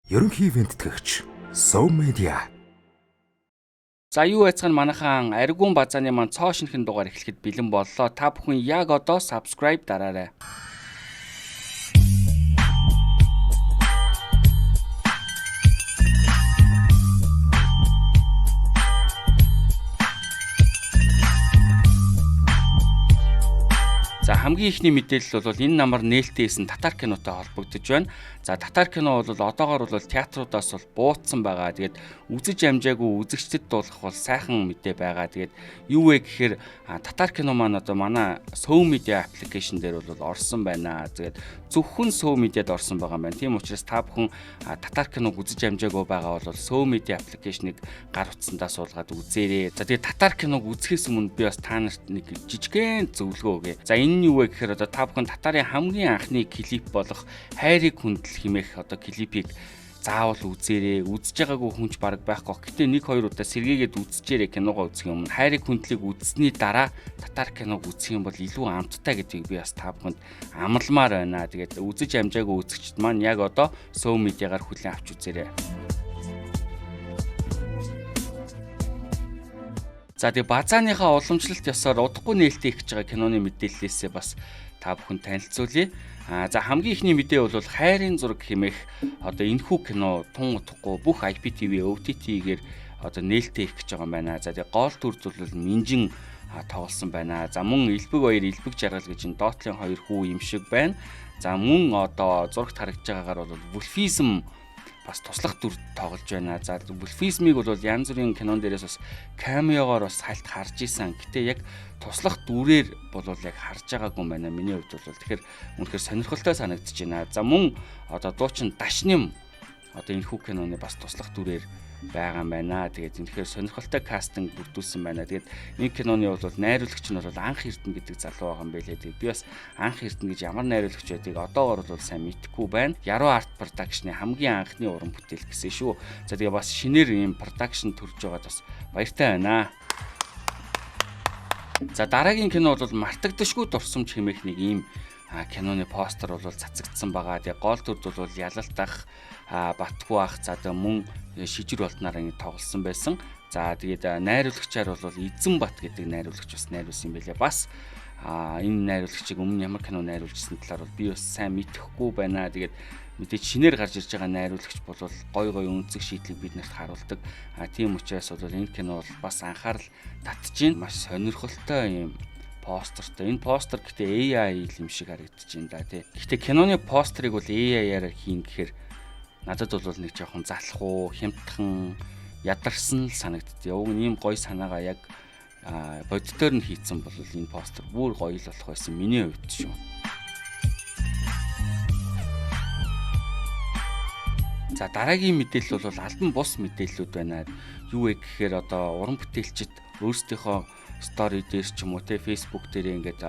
Ерөнхий венттгэгч Sow Media. За юу байцгаана манайхан Аригун базааны маань цоо шинхэн дугаар эхлэхэд бэлэн боллоо. Та бүхэн яг одоо subscribe дараарай. За хамгийн ихний мэдээлэл бол энэ намар нээлттэйсэн татар кинотой холбогдож байна. За татар кино бол одоогоор бол театруудаас бол буутсан байгаа. Тэгээд үзэж амжаагүй үзэгчдэд дуулах бол сайхан мэдээ байгаа. Тэгээд юу вэ гэхээр татар кино маань одоо манай Sow Media application дээр бол орсон байна. Тэгээд зөвхөн Sow Media-д орсон байгаа юм байна. Тийм учраас та бүхэн татар киног үзэж амжаагүй байгаа бол Sow Media application-ыг гар утсандаа суулгаад үзээрэй. За тэгээд татар киног үзэхээс өмнө би бас та нарт нэг жижигхэн зөвлөгөө өгье. За энэ юу вэ гэхээр одоо та бүхэн татарын хамгийн анхны клип болох хайрыг хүндэл хэмээх одоо клипийг заавал үзээрэй. Үзэж байгаагүй хүнч баг байхгүй. Гэтэ 1-2 удаа сэргээгээд үзчихээрэй киногоо үзэх юм. Хайрыг хүндлийг үзсний дараа татар киног үзэх юм бол илүү амттай гэдгийг би бас та бүхэнд амлмаар байна. Тэгээд үзэж амжаагүй үзэгчд маань яг одоо Sow Media-гаар хүлээн авч үзээрэй. За тэгээ базааныхаа уламжлалт ёсоор удахгүй нээлттэй их гэж байгаа киноны мэдээллээсээ бас та бүхэн танилцуулъя. За хамгийн ихний мэдээ бол хайрын зураг хэмээх одоо энэхүү кино тун утгагүй бүх IPTV OTT-гээр одоо нээлттэй их гэж байгаа юм байна. За тэгээ гол дүр зүйл Минжин тоглосон байна. За мөн Элбэг баяр Элбэг жаргал гэж энэ доотлын хоёр хүү юм шиг байна. За мөн одоо зурагт харагдж байгаагаар бол Вульфизм бас туслах дүр тоглож байна. За Вульфизмыг бол янз бүрийн кинон дээрээс бас камеогоор бас хальт харж исэн. Гэтэ яг туслах дүрээр бол яг харж байгаагүй юм байна. Миний хувьд бол тэгэхээр үнэхээр сонирхолтой санагдаж байна. За мөн одоо дуучин Дашним одоо энэ хүү киноны бас туслах дүрээр байгаа юм байна. Тэгээд үнэхээр сонирхолтой кастинг бүрдүүлсэн байна. Тэгээд энэ киноны бол найруулагч нь бол Анх Эрдэнэ гэдэг залуу байгаа юм байлээ. Тэгээд би бас Анх Эрдэнэ гэж ямар найруулагч байдгийг одоогоор бол сайн мэдэхгүй байна. Яруу арт продакшны хамгийн анхны уран бүтээл гэсэн шүү. За тэгээд бас шинээр ийм продакшн төрж байгаад бас баяртай байна. За дараагийн кино бол Мартагдашгүй дурсамж хэмээх нэг ийм киноны постэр бол цацагдсан байгаа. Тэгээ гол дүрд бол Ялалт ах, Батгүй ах, за мөн Шижир болтнаар ингэ тоглосон байсан. За тэгээд найруулагчаар бол Эзэн Бат гэдэг найруулагч бас найруулсан юм байлээ. Бас энэ найруулагчийг өмнө ямар кино найруулжсэн талаар бол би бас сайн мэдэхгүй байна. Тэгээд мэдээж шинээр гарч ирж байгаа найруулагч бол гой өнцөг шийдлийг биднэрт харуулдаг. Тийм учраас бол энэ кино бол бас анхаарал татж байна. Маш сонирхолтой юм постертэй. Энэ постэр гэхдээ AI юм шиг харагдаж байна да тий. Гэхдээ киноны постерыг бол AI-аар хийн гэхээр надад бол нэг жоохон залхуу, хямдхан, ядарсан л санагддээ. Уг нь ийм гоё санаагаа яг бодитоор нь хийцэн бол энэ постэр бүр гоё л болох байсан миний хувьд шүү. За дараагийн мэдээлэл бол албан бус мэдээллүүд байна. Юу вэ гэхээр одоо уран бүтээлчид өөрсдийнхөө стори дээр ч юм уу те Facebook дээр ингээд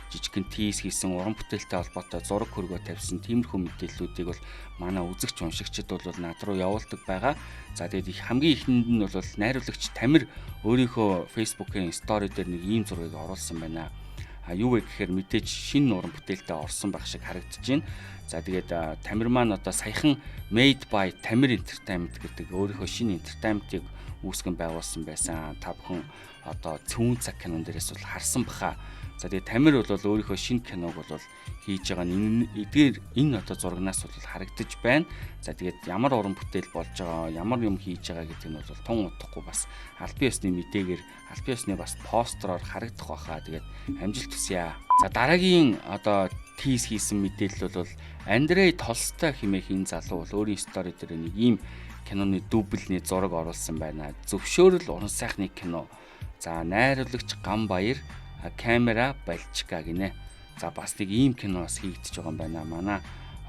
жижигхэн тийс хийсэн уран бүтээлтэй холбоотой зураг хөргөө тавьсан тиймэрхүү мэдээллүүдийг бол манай үзэгч уншигчид бол над руу явуулдаг байгаа. За тэгээд хамгийн ихэнд нь бол найруулагч Тамир өөрийнхөө Facebook-ийн стори дээр нэг ийм зургийг оруулсан байна. Юу вэ гэхээр мэдээж шинэ уран бүтээлтэй орсон байх шиг харагдаж байна. За тэгээд Тамир маань одоо саяхан Made by Тамир Entertainment гэдэг өөрийнхөө шинэ entertainment-ийг үүсгэн байгуулсан байсан. Та бүхэн одоо цөөн цаг кинон дээрээс бол харсан баха. За тэгээд Тамир бол өөрийнхөө шинэ киног бол хийж байгаа нь энэ одоо зурагнаас бол харагдаж байна. За тэгээд ямар уран бүтээл болж байгаа, ямар юм хийж байгаа гэдэг нь бол тун утгагүй бас албан ёсны мэдээгээр албан ёсны бас постероор харагдах байхаа. Тэгээд амжилт хүсье. За дараагийн одоо тийс хийсэн мэдээлэл бол Андрей Толстой хэмээх энэ залуу бол өөрийн стори дээр нэг ийм киноны дублний зураг оруулсан байна. Зөвшөөрөл уран сайхны кино. За найруулагч Ган Баяр, камера Балчка гинэ. За бас нэг ийм кино бас хийгдэж байгаа юм байна. Манай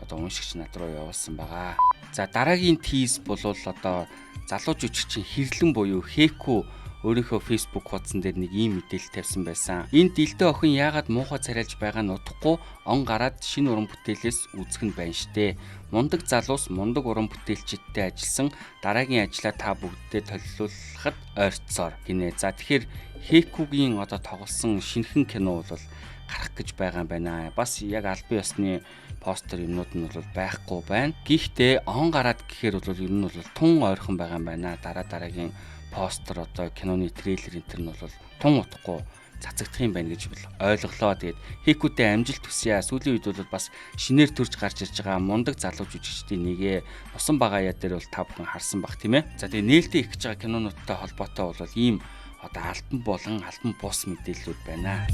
одоо уншигч над руу явуулсан байгаа. За дараагийн тийс бол одоо залуу жүжигчин Хэрлэн буюу Хэку өөрийнхөө Facebook хуудсан дээр нэг ийм мэдээлэл тавьсан байсан. Энэ дэлдэ охин яагаад муухай царайлж байгаа нь удахгүй он гараад шинэ уран бүтээлээс үзэх нь байна штэ. Мундаг залуус мундаг уран бүтээлчдтэй ажилласан дараагийн ажлаа та бүгддээ төлөвлөхөд ойртсоор гинэ. За тэгэхээр Хэкүүгийн одоо тоглосон шинэхэн кино бол гарах гэж байгаа юм байна. Бас яг албан ёсны постэр юмнууд нь бол байхгүй байна. Гэхдээ он гараад гэхээр бол ер нь бол тун ойрхон байгаа юм байна. Дараагийн постэр одоо киноны трейлер энэ төр нь бол тун утахгүй цацагдах юм байна гэж ойлголоо. Тэгээд Хэкүүтэй амжилт хүсье. Сүүлийн үед бол бас шинээр төрж гарч ирж байгаа мундаг залуу жүжигчдийн нэгэ Усан багаяа дээр бол та бүхэн харсан бах тийм ээ. За тэгээд нээлттэй их гэж байгаа кинонуудтай холбоотой бол ийм одоо альбан болон альбан бус мэдээллүүд байна.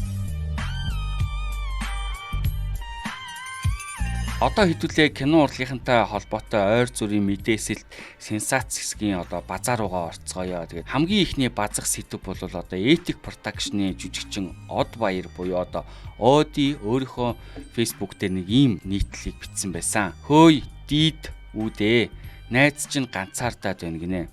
Одоо хэдүүлээ кино урлагийнхантай холбоотой ойр зүрийн мэдээсэлт сенсац хэсгийн одоо базар руугаа орцгоё. Тэгээд хамгийн ихний базах сэдв бол одоо Ethic Production-ы жүжигчин Од Баяр буюу одоо Оди өөрийнхөө Facebook дээр нэг ийм нийтлэлийг бичсэн байсан. Хөөе, дид үүдээ. Найз чинь ганцаардаад байна гинэ.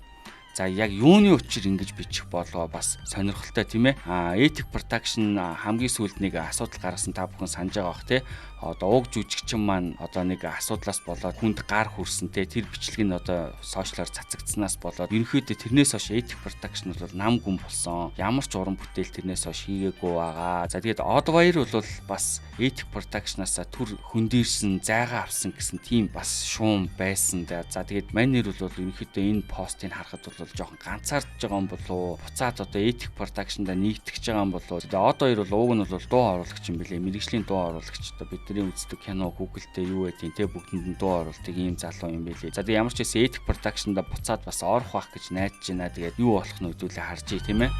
За яг юуны учир ингэж бичих болоо бас сонирхолтой тийм ээ. Ethic Production хамгийн сүүлд нэг асуудал гаргасан та бүхэн санаж байгаа бах тий. Одоо уг жүжигчин маань одоо нэг асуудлаас болоод хүнд гар хүрсэн тий. Тэр бичлэг нь одоо сошиалаар цацагдсанаас болоод ерөнхийдөө тэрнээс хойш Ethic Production бол нам гүн болсон. Ямар ч уран бүтээл тэрнээс хойш хийгээгүй байгаа. За тэгээд Од Баяр бол бас Ethic Production-аас түр хөндөрсөн, зайгаа авсан гэсэн тийм бас шуум байсан. За тэгээд мань нэр бол ерөнхийдөө энэ постыг харахад бол жоохон ганцаардж байгаа юм болоо. Буцаад одоо Ethic Production-да нэгтгэж байгаа юм болоо. Тэгээд Од Баяр бол ууг нь бол дуу оруулагч юм билээ. Мэргэжлийн дуу оруулагч одоо бидний үздэг кино Google-тэй юу байдیں۔ Тэ бүгдэнд нь дуу оруулдаг ийм залуу юм билээ. За тэгээд ямар ч байсан Ethic Production-да буцаад бас орох байх гэж найдаж байна. Тэгээд юу болох нь хэдүүлээ харж ий тийм ээ.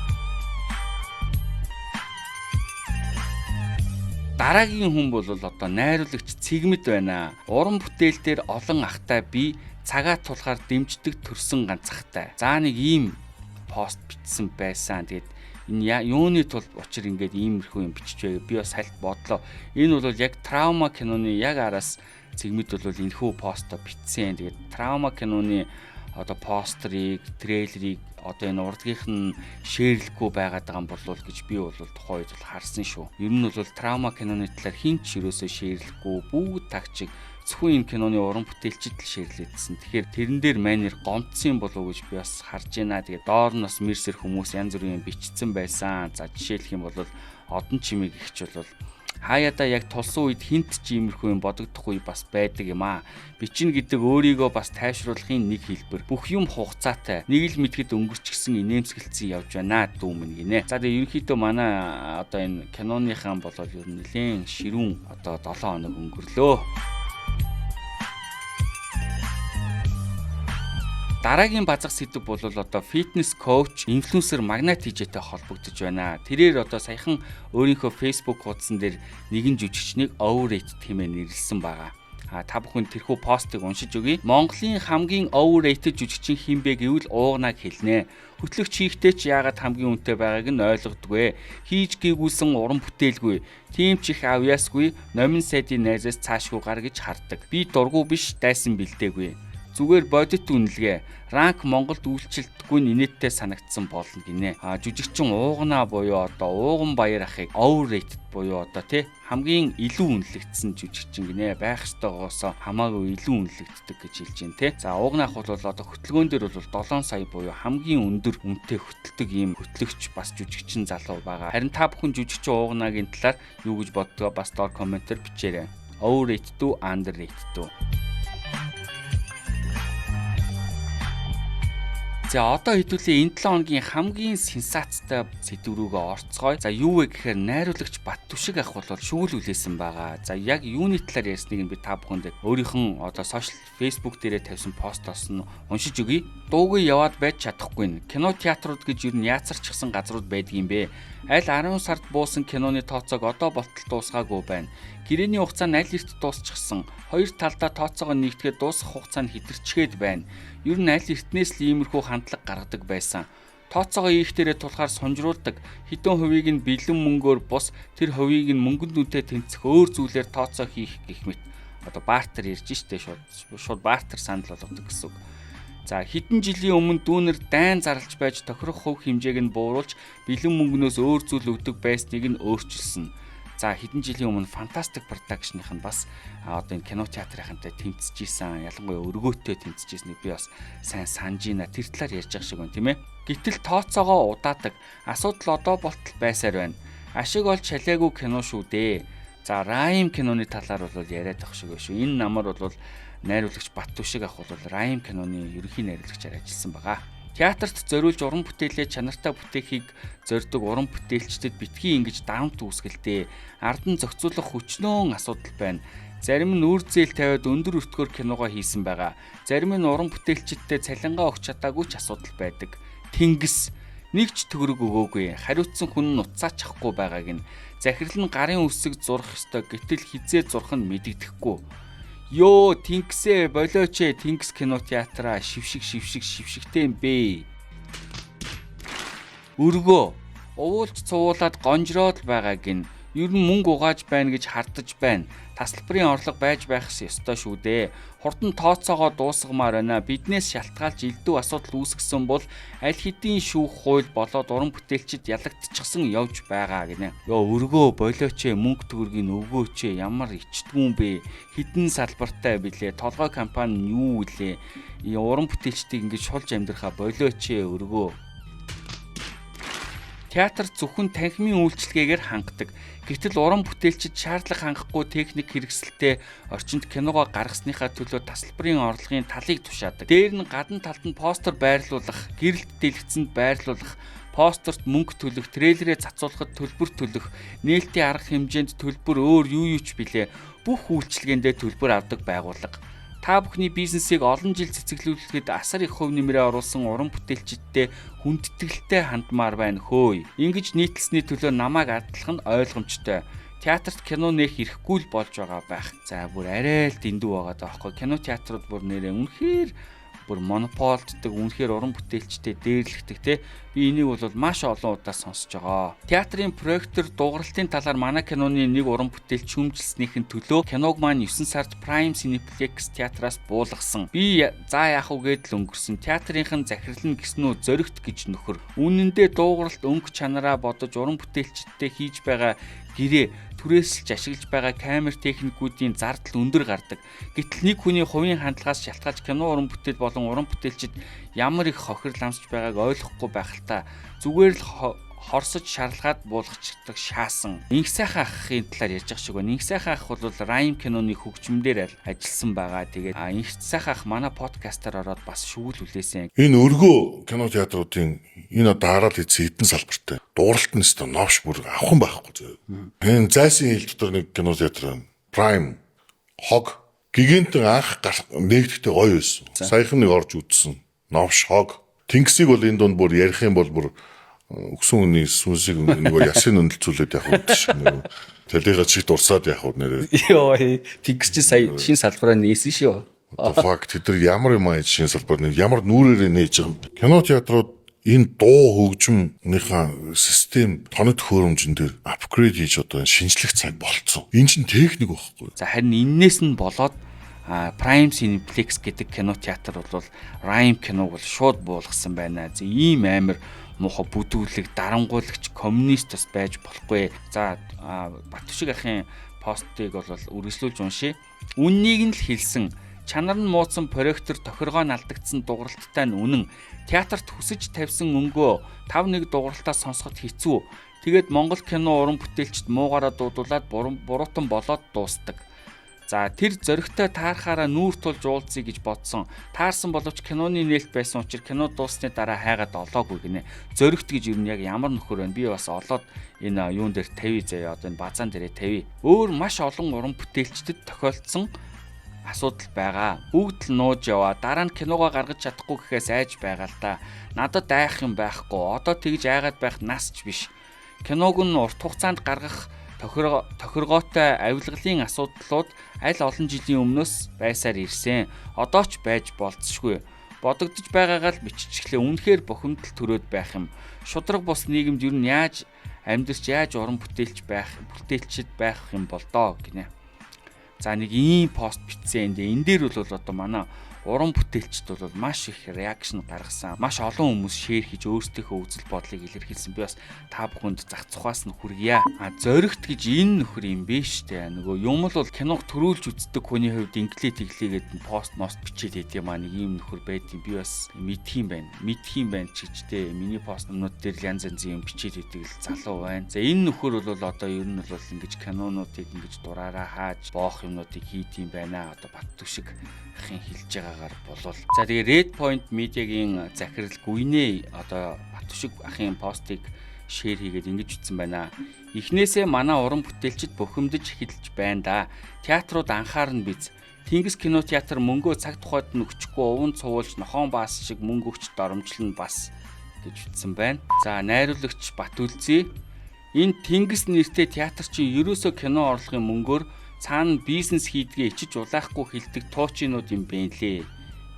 Дараагийн хүн бол одоо найруулагч Цэгмэд байна. Уран бүтээл дээр олон ахтай би цагаа тулахаар дэмждэг төрсөн ганцахтай. За нэг ийм пост бичсэн байсан. Тэгээд энэ юуны тул учир ингээд иймэрхүү юм бичиж байгааг би бас хальт бодлоо. Энэ бол яг Траума киноны яг араас Цэгмэд бол энэхүү постоо бичсэн. Тэгээд Траума киноны одоо постерыг, трейлерыг одоо энэ урдгийнх нь шеэрлэхгүй байгаад байгаа юм болов гэж би бол тухайн үед бол харсан шүү. Ер нь бол Траума киноны талаар хинч юусоо шеэрлэхгүй бүгд тагчиг зөвхөн энэ киноны уран бүтээлчид л шеэрлэдсэн. Тэгэхээр тэрэн дээр манер гомдсон болов гэж би бас харж байна. Тэгээд доор нь бас мэрсэр хүмүүс янз бүрийн бичсэн байсан. За жишээлх юм бол Одон чимэг ихч бол хаяада яг тулсан үед хинт ч иймэрхүү юм бодогдохгүй бас байдаг юм аа. Бичнэ гэдэг өөрийгөө бас тайвшруулахын нэг хэлбэр. Бүх юм хугацаатай. Нэг л мэдгэд өнгөрчихсөн инээмсэгэлцэн явж байна дүүмэн гинэ. За тэгээ ерөнхийдөө манай одоо энэ киноныхан болоод ер нь нэлээд ширүүн одоо 7 хоног өнгөрлөө. Дараагийн базах сэдв бол одоо фитнес коуч, инфлюенсер Магнат TJ-тэй холбогдож байна. Тэрээр одоо саяхан өөрийнхөө Facebook хуудсан дээр нэгэн жүжигчнийг overrated хэмээн нэрлсэн байгаа. Та бүхэн тэрхүү постыг уншиж өгье. Монголын хамгийн overrated жүжигчин хинбэ гэвэл уугнаг хэлнэ. Хөтлөгч хийхдээ ч яагаад хамгийн үнэтэй байгааг нь ойлгодгүй. Хийж гээгүүлсэн уран бүтээлгүй. Тийм ч их авьяасгүй, номин сайдын найзаас цаашгүй гар гэж хардаг. Би дургу биш, дайсан бэлдээгүй. Зүгээр бодит үнэлгээ. Ранк Монголд үйлчлэлтгүй инээдтэй санагдсан болно гинэ. Жүжигчин уугнаа буюу одоо Ууган Баяр ахыг overrated буюу одоо тий хамгийн илүү үнэлэгдсэн жүжигчин гинэ. Байх ёстойгоос хамаагүй илүү үнэлэгддэг гэж хэлж байна тий. За уугнаах бол одоо хөтөлбөрөн дээр бол 7 сая буюу хамгийн өндөр үнэтэй хөтэлдэг ийм хөтлөгч бас жүжигчин залуу байгаа. Харин та бүхэн жүжигчин уугнагийн талаар юу гэж боддгоо бас доор комментээр бичээрэй. Overrated үү, underrated үү? За одоо хэдүүлээ энэ 7 хоногийн хамгийн сенсацтай сэдв рүүгээ орцгоё. За юу вэ гэхээр найруулагч Баттүшиг ах бол шүүл үлээсэн байгаа. За яг юуны талаар ярьсныг нь би та бүхэнд өөрийнх нь одоо сошиал Facebook дээрээ тавьсан постоос нь уншиж өгье. Дуугүй яваад байж чадахгүй. Кино театрууд гэж юу н яацарчихсан газрууд байдаг юм бэ? Аль 10 сард буусан киноны тооцоог одоо болтол дуусгаагүй байна. Гэрээний хугацаа нь аль эрт дуусчихсан. Хоёр талдаа тооцоогоо нэгтгэхэд дуусах хугацаа нь хэтэрчгээд байна. Ер нь аль эртнээс л иймэрхүү хандлага гаргадаг байсан. Тооцоогоо ийхтэрээ тулахаар сунжруулдаг. Хэдэн хувийг нь бэлэн мөнгөөр бус, тэр хувийг нь мөнгөнд үнэтэй тэнцэх өөр зүйлээр тооцоо хийх гэх мэт. Одоо бартер ирж штэ шууд бартер санал болгодог гэсэн үг. За хэдэн жилийн өмнө дүүнер дайн зарлж байж тохирох хөв хэмжээг нь бууруулж бэлэн мөнгнөөс өөр зүйл өгдөг байсныг нь өөрчилсөн. За хэдэн жилийн өмнө Fantastic Production-ийнх нь бас одоо энэ кино театрынхантай тэмцэж исэн, ялангуяа өргөөтэй тэмцэж ирснийг би бас сайн санаж байна. Тэр талаар ярьж байгаа шиг байна, тийм ээ. Гэтэл тооцоогоо удаадаг. Асуудал одоо болтол байсаар байна. Ашиг олж шалиагүй кино шүү дээ. За Райм киноны талаар бол яриад байх шиг байна шүү. Энэ намар бол найруулагч Баттүшиг ах бол Райм киноны ерөнхий найруулагчаар ажилласан байгаа. Театрт зориулж уран бүтээлээ чанартай бүтээхийг зорддог уран бүтээлчдэд битгий ингэж давамт үүсгэлтэй ард нь зохицуулах хүчнөөн асуудал байна. Зарим нь үр зээл тавиад өндөр өртгөөр киногоо хийсэн байгаа. Зарим нь уран бүтээлчдтэй цалингаа өгч чадаагүй ч асуудал байдаг. Тэнгис нэг ч төгрөг өгөөгүй. Хариуцсан хүн нь уцаач ахгүй байгааг нь. Захирал нь гарын үсэг зурх ёстой. Гэтэл хизээ зурх нь мэдэгдэхгүй. Йоо, Тэнгисээ болооч ээ, Тэнгис кино театраа шившигтэй юм бэ. Өргөө уулж цуулаад гонжроод байгааг нь ер нь мөнгө угааж байна гэж хардаж байна. Тасалбарын орлого байж байх ёстой шүү дээ. Хурдан тооцоогоо дуусгамаар байна. Биднээс шалтгаалж элдв асуудал үүсгэсэн бол аль хэдийн шүүх хууль болоод уран бүтээлчид ялагдчихсан явж байгаа гинэ. Йоо өргөө болооч ээ, мөнгө төгрөгийг өгөөч ээ, ямар ичдгүүн бэ? Хідэн салбартай билээ. Толгой компани нь юу вүлээ? Уран бүтээлчдийг ингэж шулж амьдрахаа болооч ээ, өргөө. Театр зөвхөн танхимын үйлчилгээгээр хангадаг. Гэтэл уран бүтээлчид шаардлага хангахгүй техник хэрэгсэлтэй орчинд киногоо гаргасныхаа төлөө тасалбарын орлогын талыг тушаадаг. Дээр нь гадна талд нь постэр байрлуулах, гэрэлт дэлгэцэнд байрлуулах, постерт мөнгө төлөх, трейлерээ цацуулахад төлбөр төлөх, нээлтийн арга хэмжээнд төлбөр өөр юу ч билээ. Бүх үйлчилгээндээ төлбөр авдаг байгууллага. Та бүхний бизнесийг олон жил цэцэглүүлэхэд асар их хувь нэмрээ оруулсан уран бүтээлчидтэй хүндэтгэлтэй хандмаар байна хөөе. Ингэж нийтлсэний төлөө намайг адлах нь ойлгомжтой. Театрт кино нээх ирэхгүй л болж байгаа байх. За бүр арай л дэндүү байгаа даахгүй. Кино театрууд бүр нэрээ үнэхээр бүр монополддаг, үнэхээр уран бүтээлчтэй дээрлэгдэг те. Би энийг бол маш олон удаа сонсож байгаа. Театрын проектор дууралтын талаар манай киноны нэг уран бүтээлч хүмжилснийхэн төлөө киног маань 9 сард Prime Cineplex театраас буулгасан. Би за яах вэ гэдэл өнгөрсөн. Театрынхын захирал нь гиснүү зоригт гэж нөхөр. Үнэндээ дуугаралт өнгө чанараа бодож уран бүтээлчдтэй хийж байгаа гэрээ түрээсэлж ашиглаж байгаа камер техникүүдийн зардал өндөр гардаг. Гэтэл нэг хүний хувийн хандлагаас шалтгаалж кино уран бүтээл болон уран бүтээлчид ямар их хохирол амсч байгааг ойлгохгүй байх л та. Зүгээр л хорсож шарлгаад буулгачдаг шаасан. Инх сайхан ахын талаар ярьж байгаа шиг байна. Инх сайхан ах бол Райм киноны хөгжмөөр ажилласан байгаа. Тэгээд инх сайхан ах манай подкастаар ороод бас шүүл үлээсэн. Энэ өргөө кино театруудын энэ одоо хараад хийсэн хэдэн салбартай. Дууралт нь өстө новш бүр авах байхгүй зөө. Энэ зайсан хил дотор нэг кино театр Prime Hog гигантын анх нэгдэхтэй гоё байсан. Саяхан нэг орж үзсэн. Новш Hog. Тэнгисийг бол энэ донд бүр ярих юм бол бүр өгсөн хүний сүнсийг нөгөө ясын өнөлцүүлээд явах гэдэг шиг нөгөө талигаа чиг дурсаад явах нэрээ. Йоо, Тэнгис чи сая шин салбараа нээсэн шүү. Факт тэр ямар юм аа шин салбар нэг ямар нүрээрээ нээж байгаа юм. Кино театрууд энэ дуу хөгжмийнхаа систем тоног төхөөрөмжн дээр апгрейд хийж одоо шинжлэх цаг болцсон. Энэ чинь техник байхгүй. За харин энээс нь болоод Prime Cineplex гэдэг кино театр бол Rime киног бол шууд буулгасан байна. За ийм амар муухай бүдүүлэг, дарангуулагч, коммунист бас байж болохгүй. За Баттүшиг ахын постыг бол үргэлжлүүлж уншия. Үннийг нь л хэлсэн. Чанар нь муудсан проектор тохиргоо алдагдсан дууралттай нь үнэн. Театрт хүсэж тавьсан өнгөө 5-1 дууралтаа сонсоход хэцүү. Тэгээд Монгол кино уран бүтээлчд муугаараа дуудуулаад буруутан болоод дуустдаг. За тэр зөрөгтэй таарахаараа нүүр тулж уулзъя гэж бодсон. Таарсан боловч киноны нээлт байсан учраас кино дуусны дараа хайгаад олоогүй гинэ. Зөрөгт гэж юу нь яг ямар нөхөр байна? Би бас олоод энэ юун дээр тавья заяа одоо энэ базаан дээрээ тавья. Өөр маш олон уран бүтээлчдэд тохиолдсон асуудал байгаа. Бүгд л нууж яваа. Дараа нь киногоо гаргаж чадахгүй гэхээс айж байгаа л да. Надад айх юм байхгүй. Одоо тэгж айгаад байх нас ч биш. Киног нь урт хугацаанд гаргах тохиргоотой авилгалын асуудлууд аль олон жилийн өмнөөс байсаар ирсэн. Одоо ч байж болцсохгүй. Бодогдож байгаагаа л биччихлээ. Үнэхээр бухимдал төрөөд байх юм. Шудраг бус нийгэмд юу нь яаж амьдарч яаж уран бүтээлчд байх юм бол доо гинэ. За нэг ийм пост бичсэн. Энд дээр бол одоо манай уран бүтээлчд бол маш их реакшн гаргасан. Маш олон хүмүүс шеэр хийж өөрсдийнхөө үзэл бодлыг илэрхийлсэн. Би бас та бүхэнд зах цухаас нь хүргье. Зоригт гэж энэ нөхөр юм биш үү? Нөгөө юм л бол киног төрүүлж үздэг хүний хувьд инглээ тэглээгээд пост мост бичээд байд юм аа. Нэг юм нөхөр байдгийг би бас мэдхийн байна ч гэжтэй. Миний пост номнууд дээр янз янзын юм бичээд идэг л залуу байна. За энэ нөхөр бол одоо ер нь бол ингэж кинонуудыг ингэж дураараа хааж боох юмнуудыг хийд юм байна. Одоо Баттүшиг ахын хэлж байгаагаар болвол. За тэгээ Red Point Media-гийн захирал Гүйнэ одоо Баттүшиг ахын постыг шеэр хийгээд ингэж ütсэн байна. Эхнээсээ манай уран бүтээлчид бухимдаж эхэлж байна да. Театрууд анхаарна биз. Тэнгис кинотеатр мөнгөө цаг тухайд нь өгчихгүй уван цуулж нохон баас шиг мөнгө өгч доромжлно бас гэж ütсэн байна. За найруулагч Батүлзий энэ Тэнгис нэртэй театр чинь ерөөсөө кино орлогын мөнгөөр цаана бизнес хийдгээ ичиж улаахгүй хилдэг туучинууд юм бэ лээ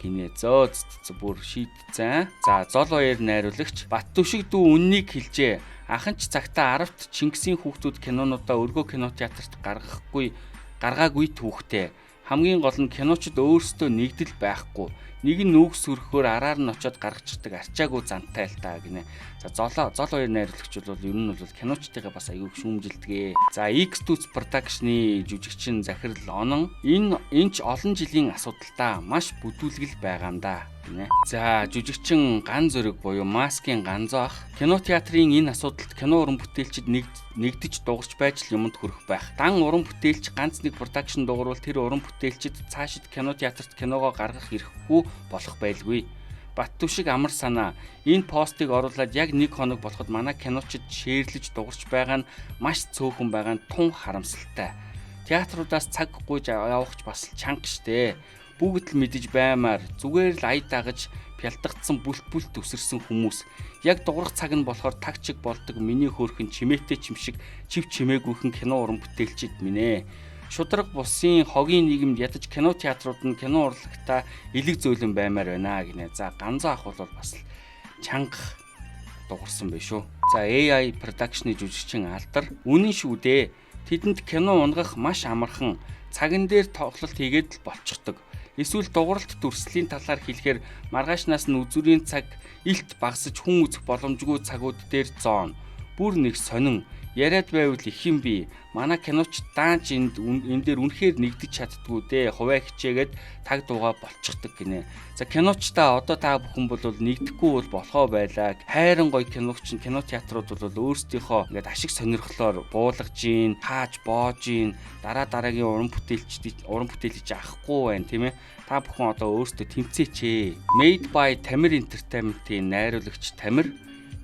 гинэ. Зөө бүр шийдцэн. За зол баяр найруулагч Баттүшиг дүү үннийг хэлжээ. Аханч цагтаа 10-т Чингисийн хүүхдүүд кинонуудаа өргөө кинотеатрт гаргаагүй түүхтэй. Хамгийн гол нь киночд өөрсдөө нэгдэл байхгүй. Нэг нь үг сүрхөөр араар нь очиод гаргачихдаг арчаагүй зантай л та гинэ. За зол баяр найруулагч бол ер нь бол киночдыгаа бас аягүй шүүмжилдэг. За X2 Production-ы жүжигчин захирал Онон энэ ч олон жилийн асуудал та маш бүдүүлгэл байгаа юм да гинэ. За жүжигчин Ган Зөрөг буюу Маскийн Ганзоо ах кинотеатрын энэ асуудалд кино уран бүтээлчид нэгдэж дуурч байж л юмд хүрэх байх. Дан уран бүтээлч ганц нэг production дуурвал тэр уран бүтээлчид цаашид кинотеатрт киногоо гаргах эрхгүй болох байлгүй. Баттүшиг амар санаа энэ постыг оруулаад яг 1 хоног болоход манай киночид шеэрлэж дуурч байгаа нь маш цөөхөн байгаа нь тун харамсалтай. Театруудаас цаг гуйж явахч бас чанга штэ. Бүгд л мэдэж баймаар зүгээр л ая дагаж пялдагдсан бүлт өсөрсөн хүмүүс. Яг дуурах цаг нь болохоор тагчиг болдог миний хөөрхөн чимээтэй чимшиг чив чимээгүйхэн кино уран бүтээлчид минь ээ. Шудраг бусын хогийн нийгэмд ядаж кинотеатрууд нь кино урлагтаа элэг зөөлөн баймаар байна гинэ. За Ганзоо ах бол бас чанга дуурсан байх шүү. За AI production-ы жүжигчин Алдар үнэн шүү дээ. Тэдэнд кино унгах маш амархан цаган дээр тоглолт хийгээд л болчихдог. Эсвэл дууралт дүрслийн талаар хэлэхээр маргаашнаас нь үзүрийн цаг илт багасж хүн үзэх боломжгүй цагууд дээр зоон. Бүр нэг сонин яриад байвал их юм би. Манай киноч даанч энэ дээр үнэхээр нэгдэж чаддгүй дээ. Хуваа хичээгээд таг дууга болчихдог гинэ. За киночта одоо та бүхэн бол нэгдэхгүй бол болохоо байлаа. Хайран гоё кинотеатрууд бол өөрсдийнхөө ингээд ашиг сонирхлоор буулгаж гин, хааж боож гин, дараагийн уран бүтээлч авахгүй байна тийм ээ. Та бүхэн одоо өөрсдөө тэмцээч ээ. Made by Тамир Entertainment-ийн найруулагч Тамир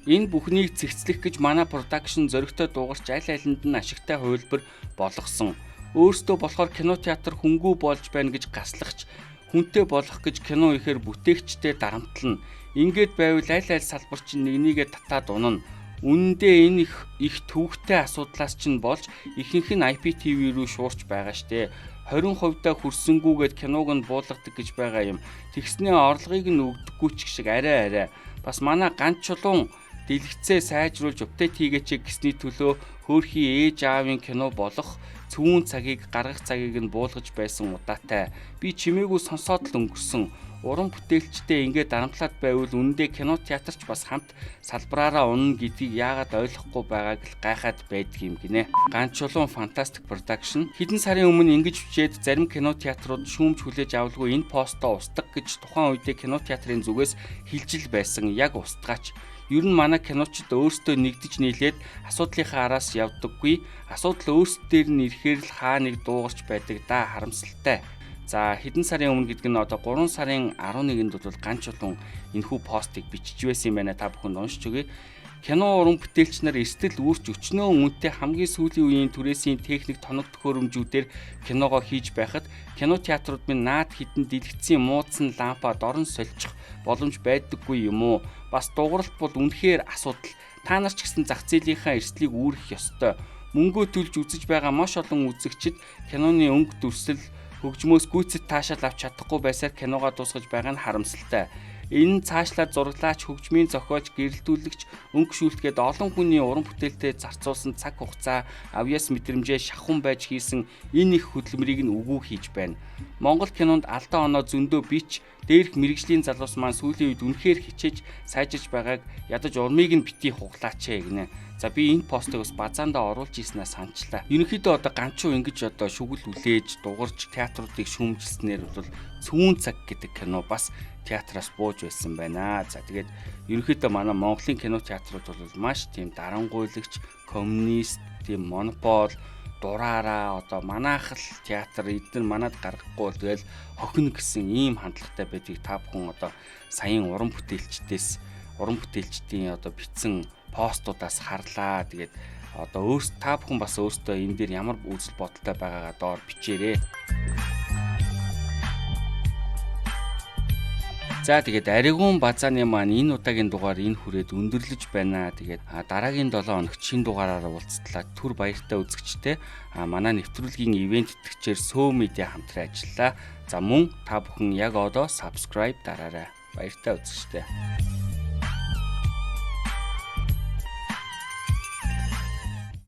энэ бүхнийг цэгцлэх гэж манай production зөрөгтэй дуугарч аль алинд нь ашигтай хувилбар болгосон. Өөртөө болохоор кинотеатр хөнгүү болж байна гэж гаслагч, хүнтэй болох гэж кино ихээр бүтээгчтэй дарамтлна. Ингээд байвал аль салбар чинь нэгнийгээ татаад унана. Үнэндээ энэ их төвөгтэй асуудлаас чинь болж ихэнх нь IPTV рүү шуурч байгаа штэ. 20% хүрсэнгүүгээд киног нь буулгадаг гэж байгаа юм. Тэгснээ орлогыг нь өгдөггүй ч шиг арай. Бас манай ганц чулуун дэлгэцээ сайжруулж update хийгээч гэсний төлөө хөөрхий ээж аавын кино болох цөөн цагийг гаргах цагийг нь буулгаж байсан удаатай. Би чимээгүй сонсоод л өнгөрсөн. Уран бүтээлчтэй ингээд дарамтлаад байвал үнэндээ кинотеатрч бас хамт салбараараа унана гэдгийг яагаад ойлгохгүй байгааг л гайхаад байдаг юм гинэ. Ганц чулуун Fantastic Production хэдэн сарын өмнө ингэж бичээд зарим кинотеатрууд шүүмж хүлээж авалгүй энэ постоо устгах гэж тухайн үедээ кинотеатрын зүгээс хэлжил байсан. Яг устгаач. Ер нь манай киночд өөрсдөө нэгдэж нийлээд асуудлынхаа араас явдаггүй. Асуудал өөрсдөр нь ирэхээр л хаа нэг дуугарч байдаг да харамсалтай. За хэдэн сарын өмнө гэдэг нь одоо 3 сарын 11-нд бол ганц чулуун энэхүү постыг бичиж байсан юм байна. Та бүхэнд уншиж өгье. Кино уран бүтээлч нар эрсдэл үүрч өчнөө үнэтэй хамгийн сүүлийн үеийн түрээсийн техник тоног төхөөрөмжүүдээр киногоо хийж байхад кинотеатрууд минь наад хідэн дэлгэцийн муудсан лампа дорн сольчих боломж байдаггүй юм уу? Бас дууралт бол үнэхээр асуудал. Та нар ч гэсэн зах зээлийнхаа эрсдлийг үүрэх ёстой. Мөнгөө төлж үзэж байгаа маш олон үзэгчид киноны өнгө дүрсэл хөгжмөөс гүйцэд таашаал авч чадахгүй байсаар киногоо дуусгаж байгаа нь харамсалтай. Энэ цаашлаад зураглаач, хөгжмийн зохиолч, гэрэлтүүлэгч, өнгөшүүлтгээд олон хүний уран бүтээлтэд зарцуулсан цаг хугацаа, авьяас мэдрэмжээ шахуун байж хийсэн энэ их хөдөлмөрийг нь үгүй хийж байна. Монгол кинонд алдаа оноо зөндөө бич, дээрх мэрэгжлийн залуус маань сүүлийн үед үнэхээр хичээж сайжирч байгааг ядаж урмыг нь битгий хуглаач гинэ. За би энэ постыг бас базаандаа оруулж ийснаа санчлаа. Ерөнхийдөө одоо ганчуу ингэж одоо шүгэл үлээж, дугарч театруудыг шүүмжилснээр бол Цүүн цаг гэдэг кино бас театраас бууж байсан байна. За тэгээд ерөнхийдөө манай Монголын кино театрууд бол маш тийм дарангуйлагч, коммунист, тийм монопол, дураараа одоо манайхал театр эдгээр манад гаргахгүй бол тэгэл хохино гэсэн ийм хандлагатай байдгийг та бүхэн одоо саяын уран бүтээлчдийн одоо бичсэн постуудаас харлаа. Тэгээд одоо та бүхэн бас өөрсдөө энэ дээр ямар үзэл бодолтой байгаагаа доор бичээрэй. За тэгээд Аригун базааны маань энэ удаагийн дугаар энэ хүрээд өндөрлөж байна. Тэгээд дараагийн 7 хоногт шинэ дугаараараа уулзтлаа. Түр баяртай үзэгчтэй манай нэвтрүүлгийн ивент итгэгчээр Сөө Медиа хамтран ажиллаа. За мөн та бүхэн яг одоо subscribe дараарай. Баяртай үзэгчтэй.